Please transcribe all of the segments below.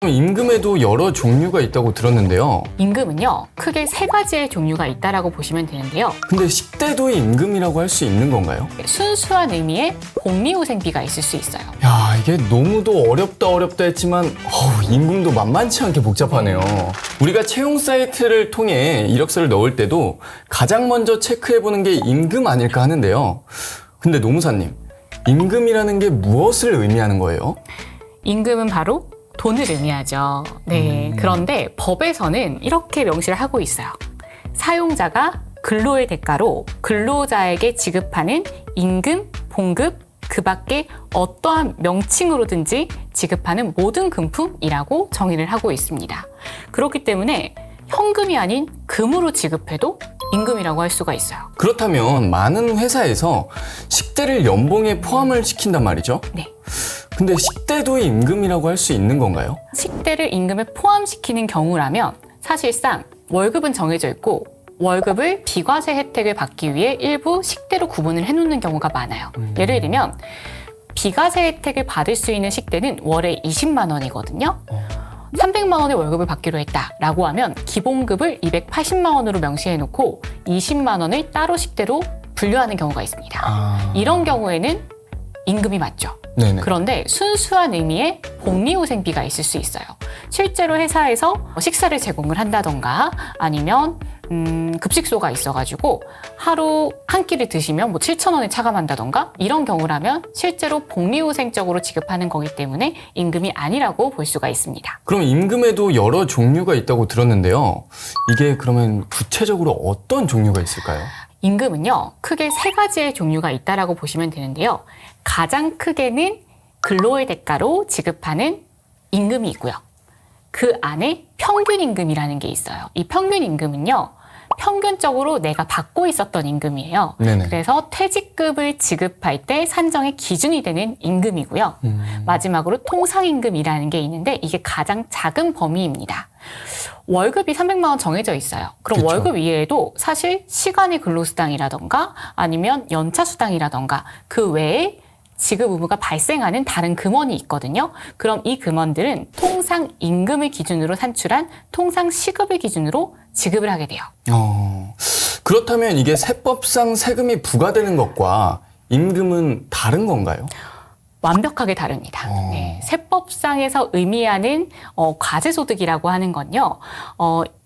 임금에도 여러 종류가 있다고 들었는데요. 임금은요, 크게 세 가지의 종류가 있다라고 보시면 되는데요. 근데 식대도 임금이라고 할 수 있는 건가요? 순수한 의미의 복리후생비가 있을 수 있어요. 야, 이게 너무도 어렵다 했지만 임금도 만만치 않게 복잡하네요. 우리가 채용 사이트를 통해 이력서를 넣을 때도 가장 먼저 체크해보는 게 임금 아닐까 하는데요. 근데 노무사님, 임금이라는 게 무엇을 의미하는 거예요? 임금은 바로 돈을 의미하죠. 네. 그런데 법에서는 이렇게 명시를 하고 있어요. 사용자가 근로의 대가로 근로자에게 지급하는 임금, 봉급, 그 밖에 어떠한 명칭으로든지 지급하는 모든 금품이라고 정의를 하고 있습니다. 그렇기 때문에 현금이 아닌 금으로 지급해도 임금이라고 할 수가 있어요. 그렇다면 많은 회사에서 식대를 연봉에 포함을 시킨단 말이죠? 네. 근데 식대도 임금이라고 할 수 있는 건가요? 식대를 임금에 포함시키는 경우라면 사실상 월급은 정해져 있고 월급을 비과세 혜택을 받기 위해 일부 식대로 구분을 해놓는 경우가 많아요. 예를 들면 비과세 혜택을 받을 수 있는 식대는 월에 20만 원이거든요. 300만 원의 월급을 받기로 했다라고 하면 기본급을 280만 원으로 명시해놓고 20만 원을 따로 식대로 분류하는 경우가 있습니다. 이런 경우에는 임금이 맞죠. 네네. 그런데 순수한 의미의 복리후생비가 있을 수 있어요. 실제로 회사에서 식사를 제공을 한다던가 아니면 급식소가 있어가지고 하루 한 끼를 드시면 7,000원에 차감한다던가 이런 경우라면 실제로 복리후생적으로 지급하는 거기 때문에 임금이 아니라고 볼 수가 있습니다. 그럼 임금에도 여러 종류가 있다고 들었는데요. 이게 그러면 구체적으로 어떤 종류가 있을까요? 임금은요, 크게 세 가지의 종류가 있다라고 보시면 되는데요. 가장 크게는 근로의 대가로 지급하는 임금이 있고요. 그 안에 평균 임금이라는 게 있어요. 이 평균 임금은요, 평균적으로 내가 받고 있었던 임금이에요. 네네. 그래서 퇴직급을 지급할 때 산정의 기준이 되는 임금이고요. 마지막으로 통상임금이라는 게 있는데 이게 가장 작은 범위입니다. 월급이 300만 원 정해져 있어요. 그럼 그쵸. 월급 이외에도 사실 시간의 근로수당이라던가 아니면 연차수당이라던가 그 외에 지급 의무가 발생하는 다른 금원이 있거든요. 그럼 이 금원들은 통상 임금을 기준으로 산출한 통상 시급을 기준으로 지급을 하게 돼요. 그렇다면 이게 세법상 세금이 부과되는 것과 임금은 다른 건가요? 완벽하게 다릅니다. 네, 세법상에서 의미하는 과세소득이라고 하는 건요.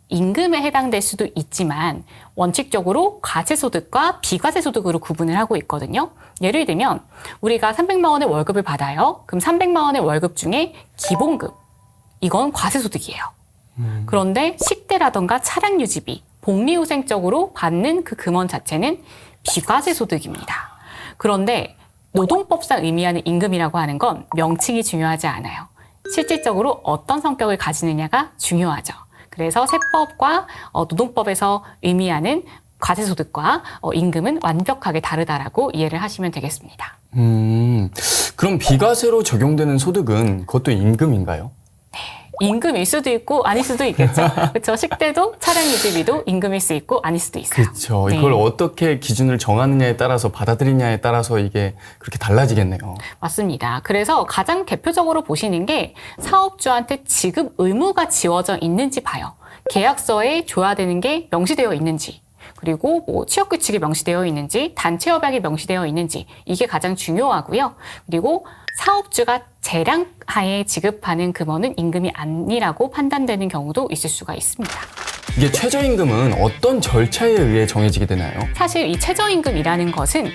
임금에 해당될 수도 있지만 원칙적으로 과세소득과 비과세소득으로 구분을 하고 있거든요. 예를 들면 우리가 300만 원의 월급을 받아요. 그럼 300만 원의 월급 중에 기본급, 이건 과세소득이에요. 그런데 식대라던가 차량유지비, 복리후생적으로 받는 그 금원 자체는 비과세소득입니다. 그런데 노동법상 의미하는 임금이라고 하는 건 명칭이 중요하지 않아요. 실질적으로 어떤 성격을 가지느냐가 중요하죠. 그래서 세법과 노동법에서 의미하는 과세소득과 임금은 완벽하게 다르다라고 이해를 하시면 되겠습니다. 그럼 비과세로 적용되는 소득은 그것도 임금인가요? 임금일 수도 있고 아닐 수도 있겠죠. 그렇죠. 식대도 차량 유지비도 임금일 수 있고 아닐 수도 있어요. 그렇죠. 이걸 어떻게 기준을 정하느냐에 따라서 받아들이냐에 따라서 이게 그렇게 달라지겠네요. 맞습니다. 그래서 가장 대표적으로 보시는 게 사업주한테 지급 의무가 지워져 있는지 봐요. 계약서에 줘야 되는 게 명시되어 있는지, 그리고 취업규칙이 명시되어 있는지, 단체협약이 명시되어 있는지, 이게 가장 중요하고요. 그리고 사업주가 재량하에 지급하는 금원은 임금이 아니라고 판단되는 경우도 있을 수가 있습니다. 이게 최저임금은 어떤 절차에 의해 정해지게 되나요? 사실 이 최저임금이라는 것은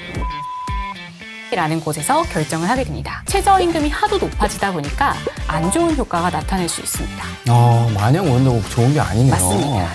라는 곳에서 결정을 하게 됩니다. 최저임금이 하도 높아지다 보니까 안 좋은 효과가 나타날 수 있습니다. 마냥 오른다고 좋은 게 아니네요. 맞습니다.